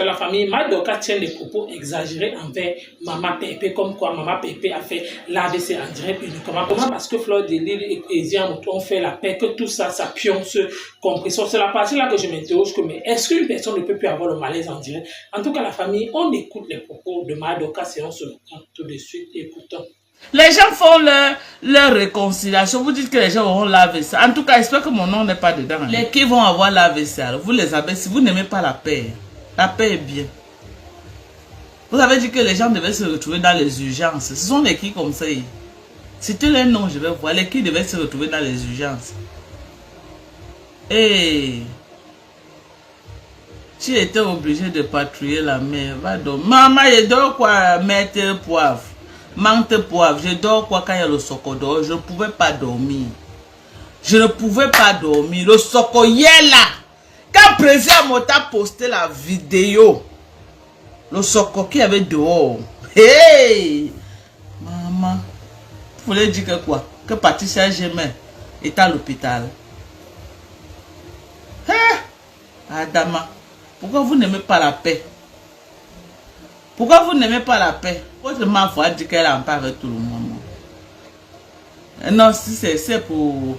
la famille, Madoka tient des propos exagérés envers Maman Pépé, comme quoi Maman Pépé a fait l'AVC en direct uniquement. Comment? Parce que Fleur de Lille et Ezian ont fait la paix, que tout ça, ça pionce, compression. C'est la partie là que je m'interroge que, mais est-ce qu'une personne ne peut plus avoir le malaise en direct? En tout cas, la famille, on écoute les propos de Madoka, et on se retrouve tout de suite. Écoutons. Les gens font leur réconciliation. Vous dites que les gens auront l'AVC. En tout cas, j'espère que mon nom n'est pas dedans. Les qui vont avoir l'AVC, vous les avez. Si vous n'aimez pas la paix est bien. Vous avez dit que les gens devaient se retrouver dans les urgences. Ce sont les qui comme ça. C'était les noms, je vais voir. Les qui devaient se retrouver dans les urgences. Et tu étais obligé de patrouiller la mer. Va donc. Maman, je dors quoi, mettre poivre. Menthe poivre, je dors quoi quand il y a le socodo? Je ne pouvais pas dormir. Je ne pouvais pas dormir. Le soco est là. Quand le président Mota posté la vidéo, le soco qui avait dehors. Hey! Maman. Vous voulez dire que quoi? Que Patricia Gémet est à l'hôpital. Hey! Adama. Pourquoi vous n'aimez pas la paix? Pourquoi vous n'aimez pas la paix? Votre maman a dit qu'elle en parle avec tout le monde. Non, si c'est pour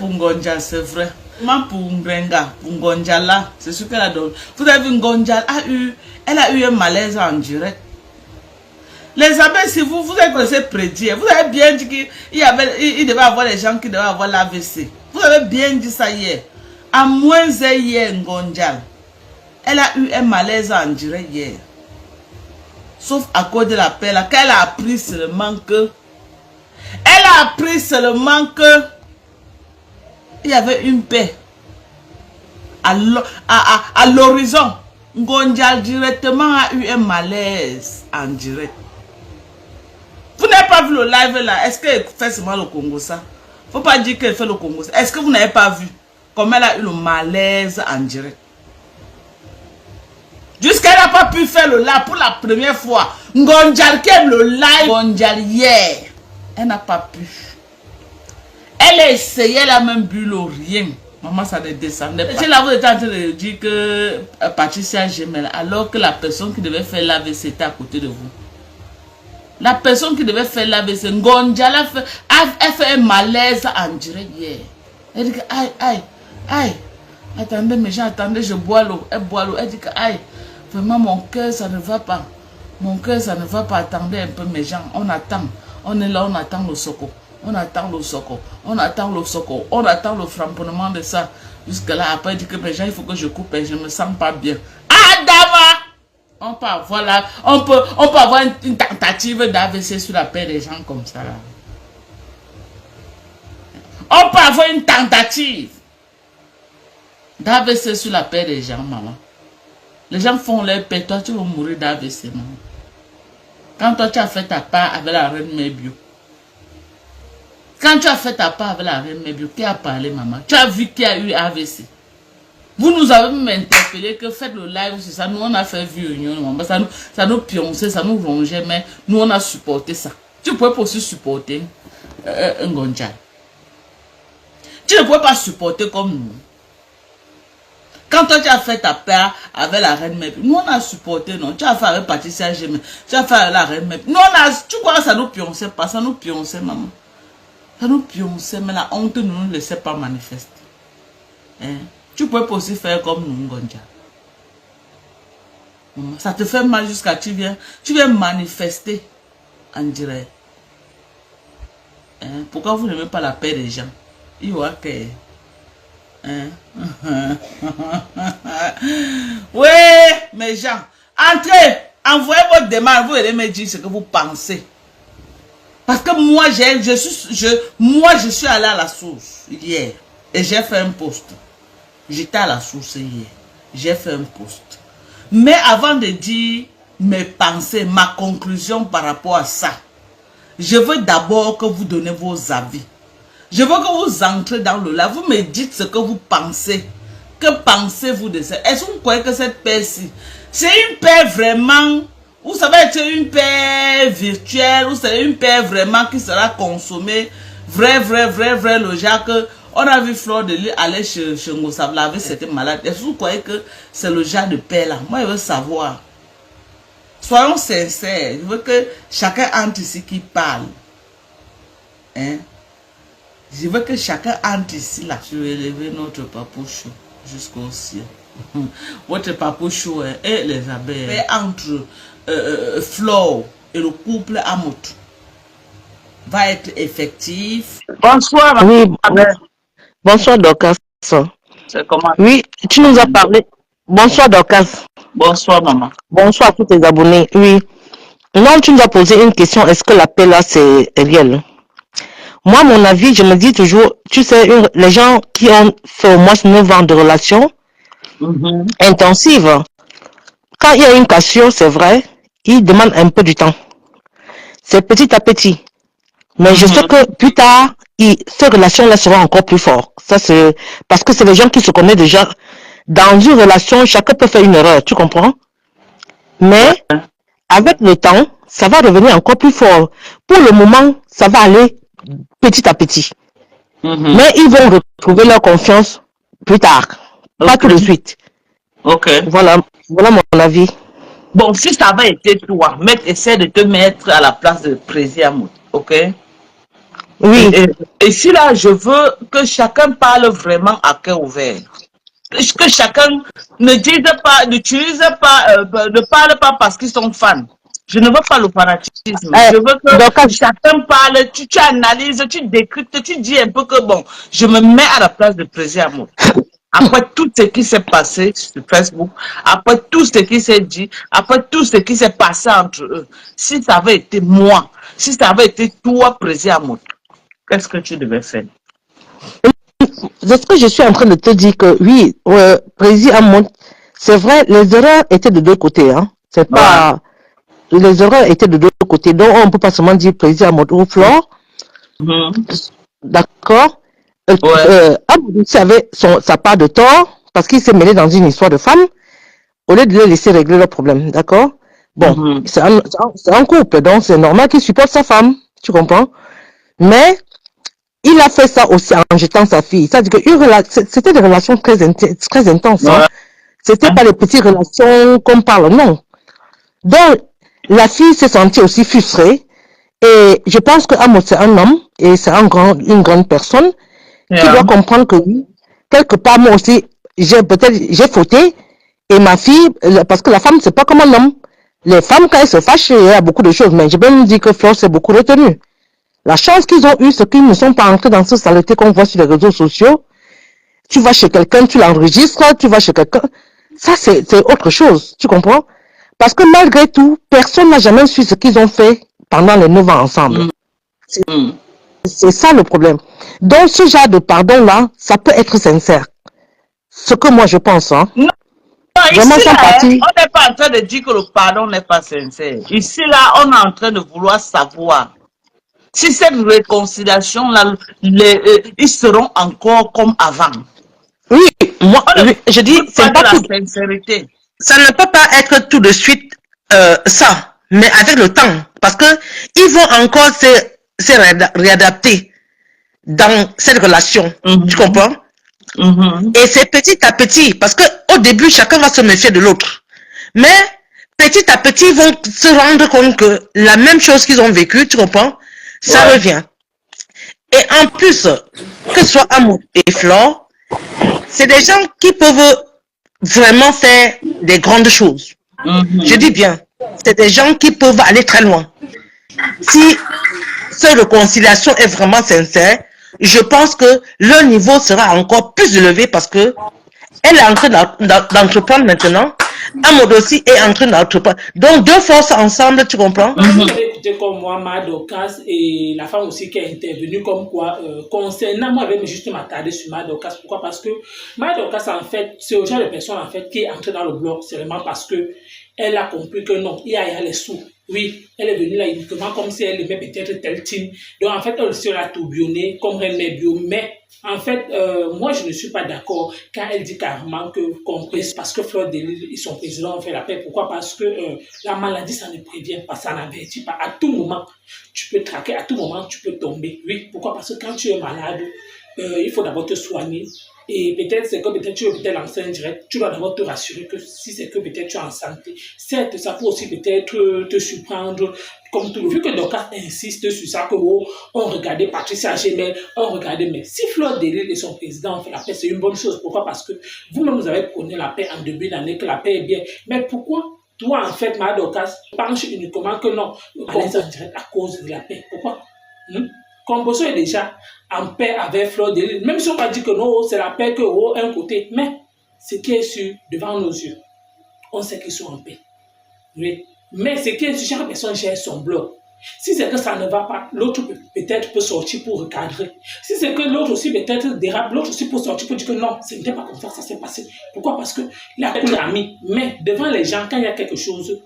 Ngonja, c'est vrai. Même pour Ngrenga, pour Ngonja là, c'est ce qu'elle a donné. Vous avez vu, Ngonja elle a eu un malaise en direct. Les abeilles, si vous avez commencé à prédire, vous avez bien dit qu'il devait avoir les gens qui devaient avoir l'AVC. Vous avez bien dit ça hier. À moins hier, Ngonja, elle a eu un malaise en direct hier. Sauf à cause de la paix là, qu'elle a appris seulement que. Elle a appris seulement que. Il y avait une paix. À l'horizon. Ngonja directement a eu un malaise en direct. Vous n'avez pas vu le live là? Est-ce qu'elle fait seulement le Congo ça? Faut pas dire qu'elle fait le Congo ça. Est-ce que vous n'avez pas vu comme elle a eu le malaise en direct? Jusqu'elle n'a pas pu faire le live pour la première fois. Ngonjal qui aime le live. Ngonjal hier. Elle n'a pas pu. Elle a essayé, elle a même bu le rien. Maman, ça ne descendait pas. Et là, vous êtes en train de dire que Patricia Gémel, alors que la personne qui devait faire l'AVC était à côté de vous. La personne qui devait faire l'AVC, Ngonjal a fait un malaise en direct hier. Elle dit que aïe. Attendez, mes gens, attendez, je bois l'eau. Elle boit l'eau. Elle dit que aïe. Vraiment, mon cœur, ça ne va pas. Mon cœur, ça ne va pas. Attendez un peu, mes gens. On attend. On est là, on attend le soco. On attend le soco. On attend le soco. On attend le framponnement de ça. Jusque là, après, il dit que mes gens, il faut que je coupe et je ne me sens pas bien. Adama! On peut avoir une tentative d'AVC sur la paix des gens comme ça. Là. On peut avoir une tentative d'AVC sur la paix des gens, maman. Les gens font leur paix, toi tu vas mourir d'AVC, maman. Quand toi tu as fait ta part avec la reine Mébio. Quand tu as fait ta part avec la reine Mébio, qui a parlé, maman? Tu as vu qui a eu AVC. Vous nous avez même interpellé que faites le live sur ça. Nous on a fait réunion, maman. Ça nous pionçait, ça nous rongeait, mais nous on a supporté ça. Tu pouvais pas aussi supporter un Ngonja. Tu ne pouvais pas supporter comme nous. Quand toi tu as fait ta paix avec la reine Mébio, nous on a supporté, non? Tu as fait avec Patricia Gémé, tu as fait avec la reine Mébio. Nous on a, tu crois que ça nous pionçait pas? Ça nous pionçait, maman. Ça nous pionçait, mais la honte ne nous laissait pas manifester. Hein? Tu peux pas aussi faire comme nous, Ngonja. Ça te fait mal jusqu'à tu viens manifester en direct. Hein? Pourquoi vous n'aimez pas la paix des gens? Il y a que... Hein? Oui, mes gens, entrez, envoyez votre demande, vous allez me dire ce que vous pensez. Parce que moi, je suis allé à la source hier et j'ai fait un post. J'étais à la source hier, j'ai fait un post. Mais avant de dire mes pensées, ma conclusion par rapport à ça, je veux d'abord que vous donnez vos avis. Je veux que vous entrez dans le live. Vous me dites ce que vous pensez. Que pensez-vous de ça? Est-ce que vous croyez que cette paix-ci, c'est une paix vraiment, vous savez, c'est une paix virtuelle, ou c'est une paix vraiment qui sera consommée, vrai, le genre que On a vu Fleur de Lys aller chez Ngosabla avec cette malade. Est-ce que vous croyez que c'est le genre de paix là? Moi, je veux savoir. Soyons sincères. Je veux que chacun entre ici qui parle. Hein? Je veux que chacun entre ici là. Je vais élever notre papouchou jusqu'au ciel. Votre papouchou et les abeilles. Et entre Fleur et le couple Amout va être effectif. Bonsoir. Oui, bonsoir Dorcas. C'est comment? Oui, tu nous as parlé. Bonsoir Dorcas. Bonsoir maman. Bonsoir à tous tes abonnés. Oui. Non, tu nous as posé une question. Est-ce que la paix là c'est réel? Moi, mon avis, je me dis toujours, tu sais, les gens qui ont fait au moins 9 ans de relation intensive, quand il y a une cassure, c'est vrai, ils demandent un peu du temps. C'est petit à petit. Mais je sais que plus tard, ces relations-là seront encore plus fortes. Ça, c'est parce que c'est les gens qui se connaissent déjà. Dans une relation, chacun peut faire une erreur, tu comprends? Mais avec le temps, ça va devenir encore plus fort. Pour le moment, ça va aller petit à petit. Mais ils vont retrouver leur confiance plus tard, pas tout de suite. Voilà mon avis. Bon, si ça avait été toi, essaie de te mettre à la place de président, ok? Oui. Et si là, je veux que chacun parle vraiment à cœur ouvert. Que chacun ne dise pas, n'utilise pas, ne parle pas parce qu'ils sont fans. Je ne veux pas le fanatisme. Je veux que chacun parle, tu analyses, tu décryptes, tu dis un peu que bon, je me mets à la place de président. Après tout ce qui s'est passé sur Facebook, après tout ce qui s'est dit, après tout ce qui s'est passé entre eux, si ça avait été moi, si ça avait été toi, président, qu'est-ce que tu devais faire? C'est ce que je suis en train de te dire que oui, président, c'est vrai, les erreurs étaient de deux côtés. Hein. C'est pas... Les erreurs étaient de deux côtés. Donc, on ne peut pas seulement dire président ou Flore. D'accord. Amadou avait sa part de tort parce qu'il s'est mêlé dans une histoire de femme au lieu de les laisser régler leurs problèmes. D'accord. Bon, c'est un couple, donc c'est normal qu'il supporte sa femme. Tu comprends? Mais il a fait ça aussi en jetant sa fille. C'est-à-dire que c'était des relations très intenses. Hein. C'était pas les petites relations qu'on parle, non. Donc, la fille s'est sentie aussi frustrée. Et je pense que Amos, c'est un homme et c'est une grande personne qui doit comprendre que oui, quelque part, moi aussi, j'ai fauté. Et ma fille, parce que la femme, c'est pas comme un homme. Les femmes, quand elles se fâchent, il y a beaucoup de choses. Mais je peux me dire que Flore s'est beaucoup retenue. La chance qu'ils ont eue, c'est qu'ils ne sont pas entrés dans ce saleté qu'on voit sur les réseaux sociaux. Tu vas chez quelqu'un, tu l'enregistres, tu vas chez quelqu'un. Ça, c'est autre chose. Tu comprends? Parce que malgré tout, personne n'a jamais su ce qu'ils ont fait pendant les 9 ans ensemble. C'est ça le problème. Donc, ce genre de pardon-là, ça peut être sincère. Ce que moi, je pense. Hein. Non, ici, là, on n'est pas en train de dire que le pardon n'est pas sincère. Ici, là, on est en train de vouloir savoir si cette réconciliation-là, ils seront encore comme avant. Oui, moi, je dis, c'est pas la sincérité. Ça ne peut pas être tout de suite ça, mais avec le temps, parce que ils vont encore se réadapter dans cette relation. Tu comprends? Et c'est petit à petit, parce que au début, chacun va se méfier de l'autre. Mais petit à petit, ils vont se rendre compte que la même chose qu'ils ont vécu, tu comprends? Ça revient. Et en plus, que ce soit Amour et Flore, c'est des gens qui peuvent vraiment faire des grandes choses. Je dis bien, c'est des gens qui peuvent aller très loin. Si cette réconciliation est vraiment sincère, je pense que leur niveau sera encore plus élevé parce que elle est en train d'entreprendre maintenant. Amour aussi est en train d'entreprendre. Donc deux forces ensemble, tu comprends? Écoutez comme moi, ma Dorcas et la femme aussi qui est intervenue comme quoi, concernant moi, je vais juste m'attarder sur ma Dorcas. Pourquoi? Parce que ma Dorcas, en fait, c'est au genre de personne en fait qui est entrée dans le blog, c'est vraiment parce que elle a compris que non, il y a les sous. Oui, elle est venue là uniquement comme si elle aimait peut-être tel team. Donc en fait, elle aussi l'a tourbillonné comme elle met bio. Mais en fait, moi je ne suis pas d'accord quand elle dit carrément que parce que Fleur de Lys et son président ont fait la paix. Pourquoi? Parce que la maladie, ça ne prévient pas, ça n'avertit pas. À tout moment, tu peux traquer, à tout moment, tu peux tomber. Oui, pourquoi? Parce que quand tu es malade, il faut d'abord te soigner. Et peut-être c'est que peut-être tu veux peut-être lancer un direct, tu dois d'abord te rassurer que si c'est que peut-être tu es en santé, certes ça peut aussi peut-être te surprendre, comme tout, vu que Dorcas insiste sur ça, que on regardait Patricia Gemel, on regardait, mais si Fleur Delille et son président ont fait la paix, c'est une bonne chose. Pourquoi? Parce que vous-même vous avez prôné la paix en début d'année, que la paix est bien, mais pourquoi toi en fait, ma Dorcas, penche uniquement que non, on est en direct à cause de la paix? Pourquoi? Composo est déjà en paix avec Fleur Delille. Même si on va dire que non, c'est la paix que un côté, mais ce qui est sûr devant nos yeux, on sait qu'ils sont en paix. Oui. Mais ce qui est sûr, chaque personne gère son bloc. Si c'est que ça ne va pas, l'autre peut-être peut sortir pour recadrer. Si c'est que l'autre aussi peut-être dérape, l'autre aussi peut sortir pour dire que non, ce n'était pas comme ça s'est passé. Pourquoi? Parce que la paix est amie. Mais devant les gens, quand il y a quelque chose,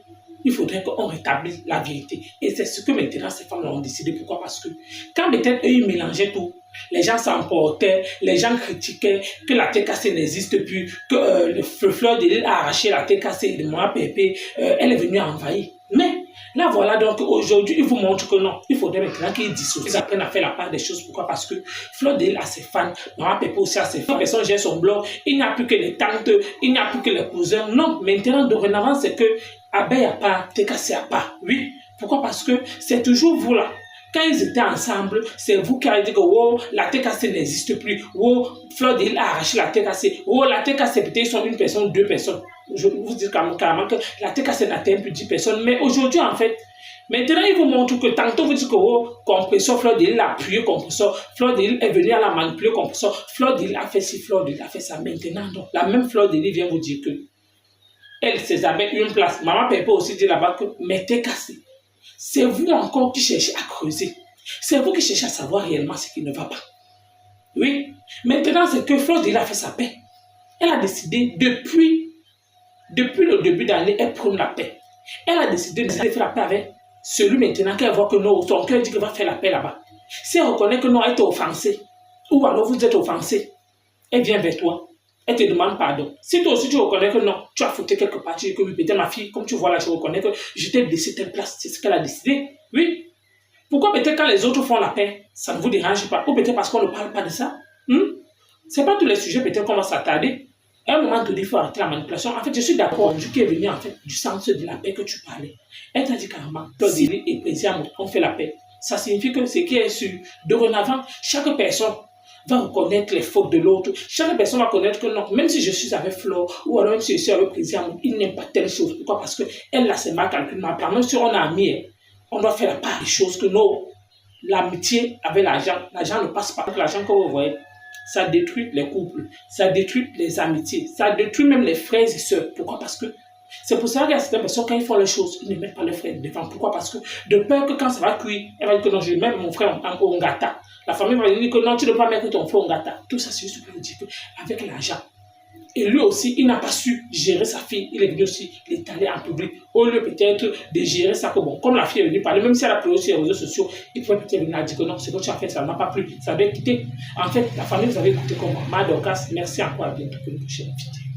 il faudrait qu'on rétablisse la vérité. Et c'est ce que maintenant ces femmes ont décidé. Pourquoi? Parce que quand peut-être eux, ils mélangeaient tout, les gens s'emportaient, les gens critiquaient que la TKC n'existe plus, que le Fleur Delille a arraché la TKC de Maman Pépé, elle est venue envahir. Mais là, voilà, donc aujourd'hui, ils vous montrent que non, il faudrait maintenant qu'ils dissocient, ils apprennent à faire la part des choses. Pourquoi? Parce que Fleur Delille a ses fans, Maman Pépé aussi a ses fans, personne gère son blog, il n'y a plus que les tantes, il n'y a plus que les cousins. Non, maintenant, dorénavant, c'est que Abeille à part, TKC à part. Oui. Pourquoi? Parce que c'est toujours vous là. Quand ils étaient ensemble, c'est vous qui avez dit que oh, la TKC n'existe plus. Oh, Fleur Delille a arraché la TKC. Oh, la TKC peut-être sont une personne, deux personnes. Je vous dis carrément que la TKC n'atteint plus 10 personnes. Mais aujourd'hui, en fait, maintenant, ils vous montrent que tantôt vous dites que oh, compresseur, Fleur Delille a appuyé compresseur. Fleur Delille est venue à la manipuler compresseur. Fleur Delille a fait ci, Fleur Delille a fait ça. Maintenant, donc, la même Fleur Delille vient vous dire que elle s'est avec une place. Maman Pépé aussi dit là-bas que mais TKC. C'est vous encore qui cherchez à creuser. C'est vous qui cherchez à savoir réellement ce qui ne va pas. Oui. Maintenant, c'est que Fleur Delille a fait sa paix. Elle a décidé, depuis le début d'année, elle prône la paix. Elle a décidé de faire la paix avec celui maintenant qu'elle voit que non, son cœur dit qu'elle va faire la paix là-bas. Si elle reconnaît que non, elle est offensée, ou alors vous êtes offensé, elle vient vers toi. Elle te demande pardon. Si toi aussi tu reconnais que non, tu as foutu quelque part, tu dis que oui, peut-être ma fille, comme tu vois là, je reconnais que je t'ai blessé telle place, c'est ce qu'elle a décidé. Oui. Pourquoi peut-être quand les autres font la paix, ça ne vous dérange pas? Ou peut-être parce qu'on ne parle pas de ça? C'est pas tous les sujets peut-être qu'on va s'attarder. À un moment donné, il faut arrêter la manipulation. En fait, je suis d'accord. Du qui est venu en fait du sens de la paix que tu parlais. Elle t'a dit carrément, Fleur Delille et Président, on fait la paix. Ça signifie que ce qui est sûr, dorénavant, chaque personne va reconnaître les fautes de l'autre. Chaque personne va connaître que non, même si je suis avec Flore, ou alors même si je suis avec Président, il n'aime pas telle chose. Pourquoi? Parce qu'elle là, c'est mal calculé. Même si on a amis, on doit faire la part des choses que non. L'amitié avec l'argent ne passe pas. L'argent que vous voyez, ça détruit les couples, ça détruit les amitiés, ça détruit même les frères et sœurs. Pourquoi? Parce que c'est pour ça qu'il y a certaines personnes, quand ils font les choses, ils ne mettent pas leurs frères devant. Pourquoi? Parce que de peur que quand ça va cuire, elle va dire que non, je mets mon frère en gâta. La famille va dire que non, tu ne peux pas mettre ton frère en gâta. Tout ça, c'est juste pour vous dire qu'avec l'argent. Et lui aussi, il n'a pas su gérer sa fille. Il est venu aussi l'étaler en public. Au lieu peut-être de gérer ça comme bon. Comme la fille est venue parler, même si elle a pleuré sur les réseaux sociaux, il pourrait peut-être venir dire que non, ce que tu as fait, ça n'a pas plu. Ça doit quitter. En fait, la famille, vous avez écouté comme moi. Ma Dorcas, merci encore, à bientôt pour une prochaine vidéo.